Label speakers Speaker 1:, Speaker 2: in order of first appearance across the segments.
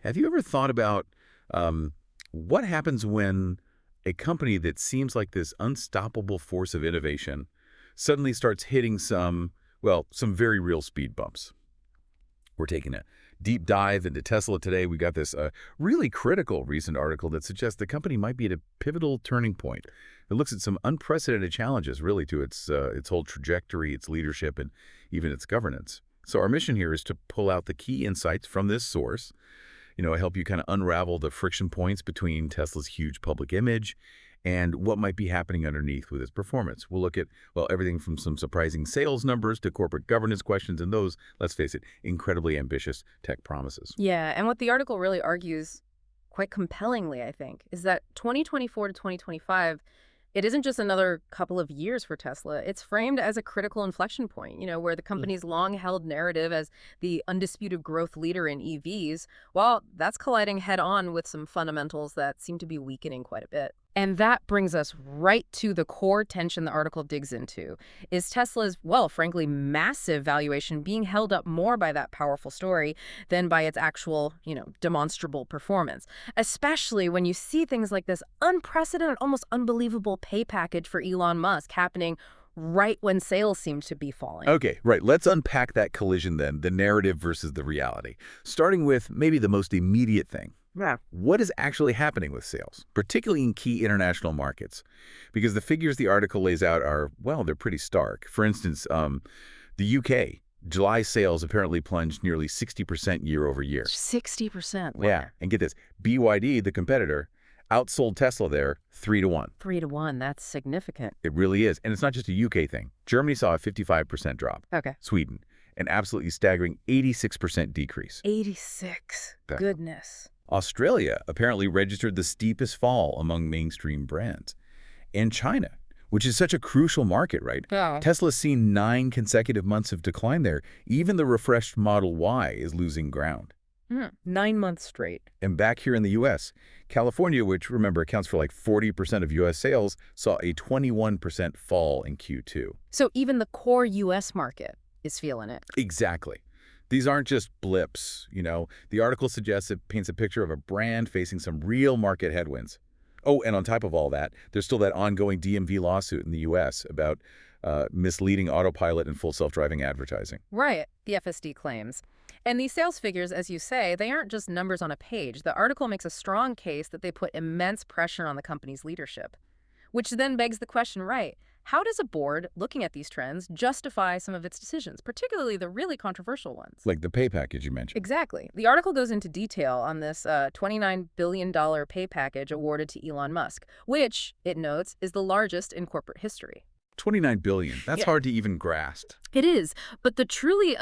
Speaker 1: Have you ever thought about what happens when a company that seems like this unstoppable force of innovation suddenly starts hitting some very real speed bumps? We're taking a deep dive into Tesla today. We got this really critical recent article that suggests the company might be at a pivotal turning point. It looks at some unprecedented challenges, really, to its whole trajectory, its leadership, and even its governance. So our mission here is to pull out the key insights from this source, help you kind of unravel the friction points between Tesla's huge public image and what might be happening underneath with its performance. We'll look at, well, everything from some surprising sales numbers to corporate governance questions and those, let's face it, incredibly ambitious tech promises.
Speaker 2: Yeah, and what the article really argues quite compellingly, I think, is that 2024 to 2025, it isn't just another couple of years for Tesla. It's framed as a critical inflection point, where the company's long-held narrative as the undisputed growth leader in EVs, well, that's colliding head-on with some fundamentals that seem to be weakening quite a bit. And that brings us right to the core tension the article digs into. Is Tesla's, well, frankly, massive valuation being held up more by that powerful story than by its actual, demonstrable performance? Especially when you see things like this unprecedented, almost unbelievable pay package for Elon Musk happening right when sales seem to be falling.
Speaker 1: Okay, right. Let's unpack that collision then, the narrative versus the reality. Starting with maybe the most immediate thing.
Speaker 2: Yeah.
Speaker 1: What is actually happening with sales, particularly in key international markets? Because the figures the article lays out are, well, they're pretty stark. For instance, the UK, July sales apparently plunged nearly 60% year over year.
Speaker 2: 60%. Wow.
Speaker 1: Yeah, and get this, BYD, the competitor, outsold Tesla there 3-1.
Speaker 2: 3-1, that's significant.
Speaker 1: It really is. And it's not just a UK thing. Germany saw a 55% drop.
Speaker 2: Okay.
Speaker 1: Sweden, an absolutely staggering 86% decrease.
Speaker 2: 86.
Speaker 1: Okay.
Speaker 2: Goodness.
Speaker 1: Australia apparently registered the steepest fall among mainstream brands. And China, which is such a crucial market, right?
Speaker 2: Yeah.
Speaker 1: Tesla's seen 9 consecutive months of decline there. Even the refreshed Model Y is losing ground.
Speaker 2: 9 months straight.
Speaker 1: And back here in the U.S., California, which, remember, accounts for like 40% of U.S. sales, saw a 21% fall in Q2.
Speaker 2: So even the core U.S. market is feeling it.
Speaker 1: Exactly. These aren't just blips, The article suggests it paints a picture of a brand facing some real market headwinds. Oh, and on top of all that, there's still that ongoing DMV lawsuit in the U.S. about misleading autopilot and full self-driving advertising.
Speaker 2: Right, the FSD claims. And these sales figures, as you say, they aren't just numbers on a page. The article makes a strong case that they put immense pressure on the company's leadership. Which then begs the question, right, how does a board, looking at these trends, justify some of its decisions, particularly the really controversial ones?
Speaker 1: Like the pay package you mentioned.
Speaker 2: Exactly. The article goes into detail on this $29 billion pay package awarded to Elon Musk, which, it notes, is the largest in corporate history.
Speaker 1: $29 billion. That's
Speaker 2: Yeah.
Speaker 1: hard to even grasp.
Speaker 2: It is. But the truly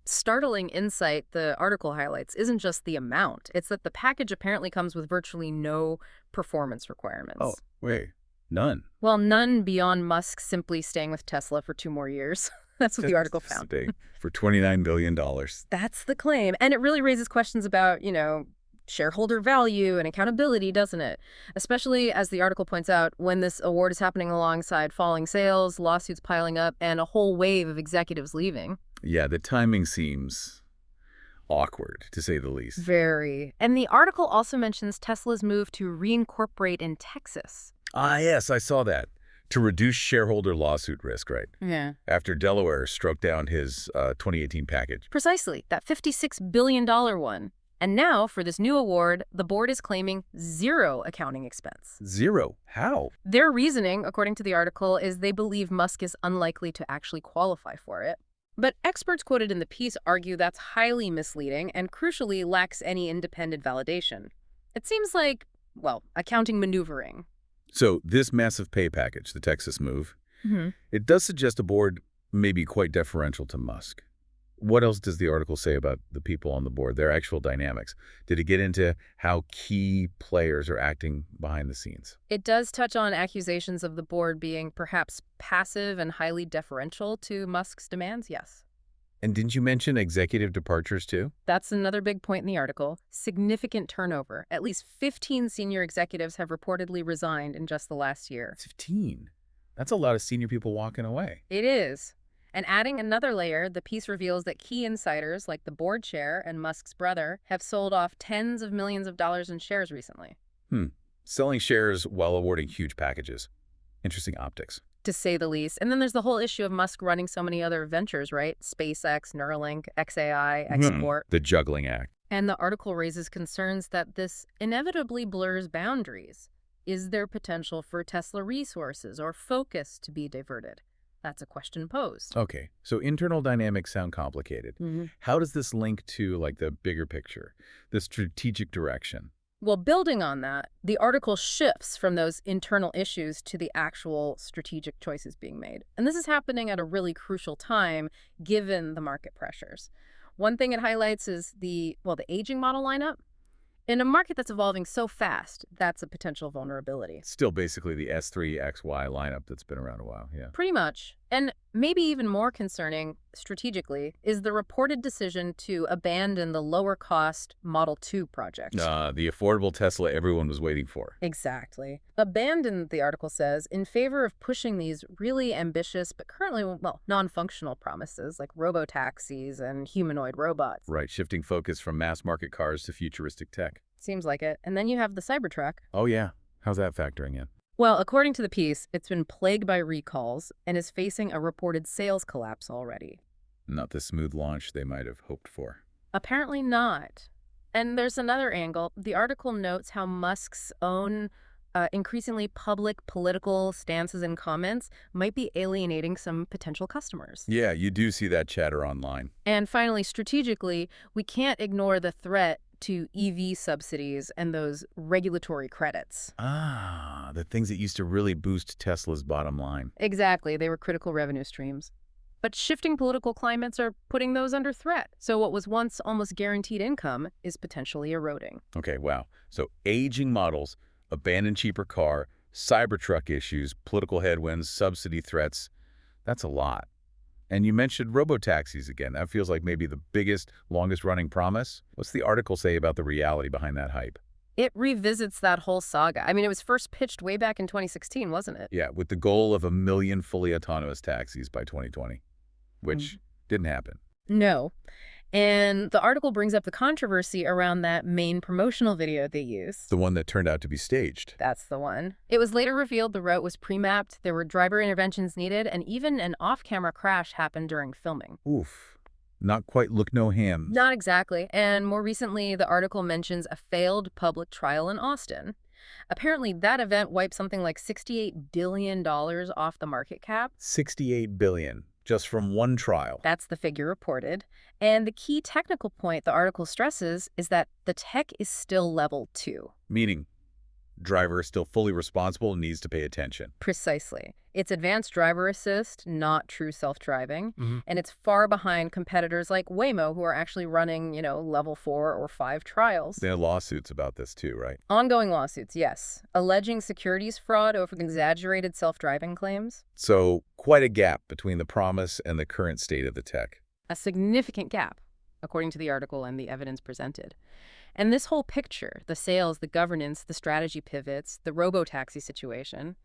Speaker 2: startling insight the article highlights isn't just the amount. It's that the package apparently comes with virtually no performance requirements.
Speaker 1: Oh, wait. None.
Speaker 2: Well, none beyond Musk simply staying with Tesla for 2 more years. That's what the article found.
Speaker 1: For $29 billion.
Speaker 2: That's the claim. And it really raises questions about, shareholder value and accountability, doesn't it? Especially, as the article points out, when this award is happening alongside falling sales, lawsuits piling up, and a whole wave of executives leaving.
Speaker 1: Yeah, the timing seems awkward, to say the least.
Speaker 2: Very. And the article also mentions Tesla's move to reincorporate in Texas.
Speaker 1: Ah, yes, I saw that. To reduce shareholder lawsuit risk, right?
Speaker 2: Yeah.
Speaker 1: After Delaware struck down his 2018 package.
Speaker 2: Precisely, that $56 billion one. And now, for this new award, the board is claiming 0 accounting expense.
Speaker 1: 0? How?
Speaker 2: Their reasoning, according to the article, is they believe Musk is unlikely to actually qualify for it. But experts quoted in the piece argue that's highly misleading and crucially lacks any independent validation. It seems like, well, accounting maneuvering.
Speaker 1: So this massive pay package, the Texas move, it does suggest a board may be quite deferential to Musk. What else does the article say about the people on the board, their actual dynamics? Did it get into how key players are acting behind the scenes?
Speaker 2: It does touch on accusations of the board being perhaps passive and highly deferential to Musk's demands, yes.
Speaker 1: And didn't you mention executive departures too?
Speaker 2: That's another big point in the article. Significant turnover. At least 15 senior executives have reportedly resigned in just the last year.
Speaker 1: 15? That's a lot of senior people walking away.
Speaker 2: It is. And adding another layer, the piece reveals that key insiders like the board chair and Musk's brother have sold off tens of millions of dollars in shares recently.
Speaker 1: Hmm. Selling shares while awarding huge packages. Interesting optics.
Speaker 2: To say the least. And then there's the whole issue of Musk running so many other ventures, right? SpaceX, Neuralink, XAI, Export.
Speaker 1: The juggling act.
Speaker 2: And the article raises concerns that this inevitably blurs boundaries. Is there potential for Tesla resources or focus to be diverted? That's a question posed.
Speaker 1: Okay, so internal dynamics sound complicated. How does this link to, like, the bigger picture, the strategic direction?
Speaker 2: Well, building on that, the article shifts from those internal issues to the actual strategic choices being made. And this is happening at a really crucial time given the market pressures. One thing it highlights is the aging model lineup. In a market that's evolving so fast, that's a potential vulnerability.
Speaker 1: Still basically the S3XY lineup that's been around a while, yeah.
Speaker 2: Pretty much. And maybe even more concerning, strategically, is the reported decision to abandon the lower-cost Model 2 project.
Speaker 1: The affordable Tesla everyone was waiting for.
Speaker 2: Exactly. Abandoned, the article says, in favor of pushing these really ambitious but currently, non-functional promises like robotaxis and humanoid robots.
Speaker 1: Right, shifting focus from mass-market cars to futuristic tech.
Speaker 2: Seems like it. And then you have the Cybertruck.
Speaker 1: Oh, yeah. How's that factoring in?
Speaker 2: Well, according to the piece, it's been plagued by recalls and is facing a reported sales collapse already.
Speaker 1: Not the smooth launch they might have hoped for.
Speaker 2: Apparently not. And there's another angle. The article notes how Musk's own increasingly public political stances and comments might be alienating some potential customers.
Speaker 1: Yeah, you do see that chatter online.
Speaker 2: And finally, strategically, we can't ignore the threat to EV subsidies and those regulatory credits.
Speaker 1: The things that used to really boost Tesla's bottom line.
Speaker 2: Exactly. They were critical revenue streams. But shifting political climates are putting those under threat. So what was once almost guaranteed income is potentially eroding.
Speaker 1: Okay, wow. So aging models, abandoned cheaper car, Cybertruck issues, political headwinds, subsidy threats. That's a lot. And you mentioned robotaxis again. That feels like maybe the biggest, longest-running promise. What's the article say about the reality behind that hype?
Speaker 2: It revisits that whole saga. I mean, it was first pitched way back in 2016, wasn't it?
Speaker 1: Yeah, with the goal of 1 million fully autonomous taxis by 2020, which didn't happen.
Speaker 2: No. And the article brings up the controversy around that main promotional video they used.
Speaker 1: The one that turned out to be staged.
Speaker 2: That's the one. It was later revealed the route was pre-mapped, there were driver interventions needed, and even an off-camera crash happened during filming.
Speaker 1: Oof. Not quite look no hams.
Speaker 2: Not exactly. And more recently, the article mentions a failed public trial in Austin. Apparently, that event wiped something like $68 billion off the market cap.
Speaker 1: $68 billion. Just from one trial.
Speaker 2: That's the figure reported. And the key technical point the article stresses is that the tech is still level 2.
Speaker 1: Meaning, driver is still fully responsible and needs to pay attention.
Speaker 2: Precisely. It's advanced driver assist, not true self-driving. And it's far behind competitors like Waymo, who are actually running, level 4 or 5 trials.
Speaker 1: There are lawsuits about this too, right?
Speaker 2: Ongoing lawsuits, yes. Alleging securities fraud over exaggerated self-driving claims.
Speaker 1: So, quite a gap between the promise and the current state of the tech.
Speaker 2: A significant gap, according to the article and the evidence presented. And this whole picture, the sales, the governance, the strategy pivots, the robotaxi situation,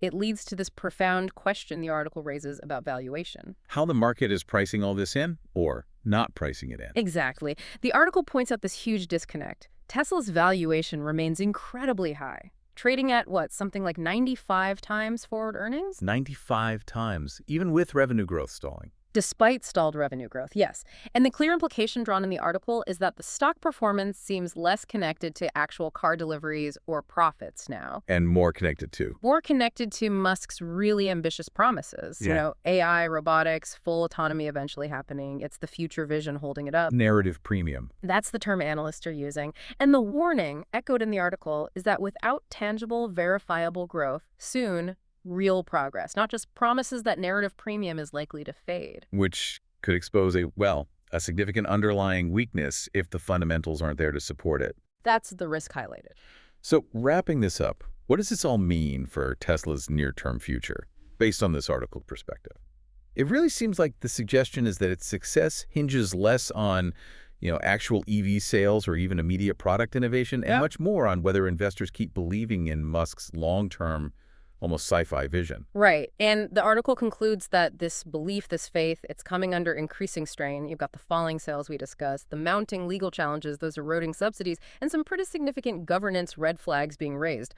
Speaker 2: it leads to this profound question the article raises about valuation.
Speaker 1: How the market is pricing all this in, or not pricing it in.
Speaker 2: Exactly. The article points out this huge disconnect. Tesla's valuation remains incredibly high, trading at, something like 95 times forward earnings?
Speaker 1: 95 times, even with revenue growth stalling.
Speaker 2: Despite stalled revenue growth, yes. And the clear implication drawn in the article is that the stock performance seems less connected to actual car deliveries or profits now.
Speaker 1: And more connected to.
Speaker 2: More connected to Musk's really ambitious promises.
Speaker 1: Yeah.
Speaker 2: AI, robotics, full autonomy eventually happening. It's the future vision holding it up.
Speaker 1: Narrative premium.
Speaker 2: That's the term analysts are using. And the warning, echoed in the article, is that without tangible, verifiable growth, soon real progress, not just promises that narrative premium is likely to fade.
Speaker 1: Which could expose a significant underlying weakness if the fundamentals aren't there to support it.
Speaker 2: That's the risk highlighted.
Speaker 1: So wrapping this up, what does this all mean for Tesla's near-term future, based on this article perspective? It really seems like the suggestion is that its success hinges less on actual EV sales or even immediate product innovation, and much more on whether investors keep believing in Musk's long-term almost sci-fi vision.
Speaker 2: Right. And the article concludes that this belief, this faith, it's coming under increasing strain. You've got the falling sales we discussed, the mounting legal challenges, those eroding subsidies, and some pretty significant governance red flags being raised.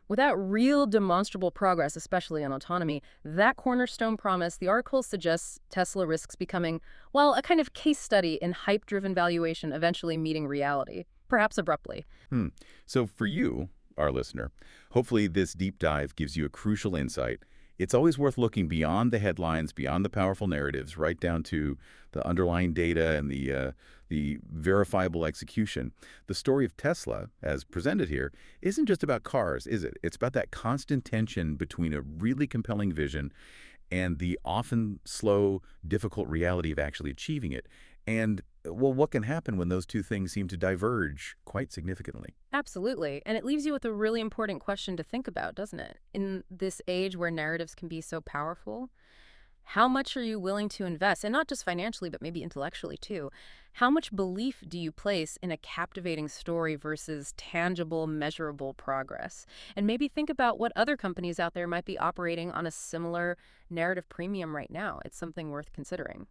Speaker 2: Without real demonstrable progress, especially on autonomy, that cornerstone promise, the article suggests Tesla risks becoming, well, a kind of case study in hype-driven valuation eventually meeting reality, perhaps abruptly.
Speaker 1: Hmm. So for you, our listener, hopefully this deep dive gives you a crucial insight. It's always worth looking beyond the headlines, beyond the powerful narratives, right down to the underlying data and the verifiable execution. The story of Tesla, as presented here, isn't just about cars, is it? It's about that constant tension between a really compelling vision and the often slow, difficult reality of actually achieving it. And, well, what can happen when those two things seem to diverge quite significantly?
Speaker 2: Absolutely. And it leaves you with a really important question to think about, doesn't it? In this age where narratives can be so powerful, how much are you willing to invest? And not just financially, but maybe intellectually too. How much belief do you place in a captivating story versus tangible, measurable progress? And maybe think about what other companies out there might be operating on a similar narrative premium right now. It's something worth considering.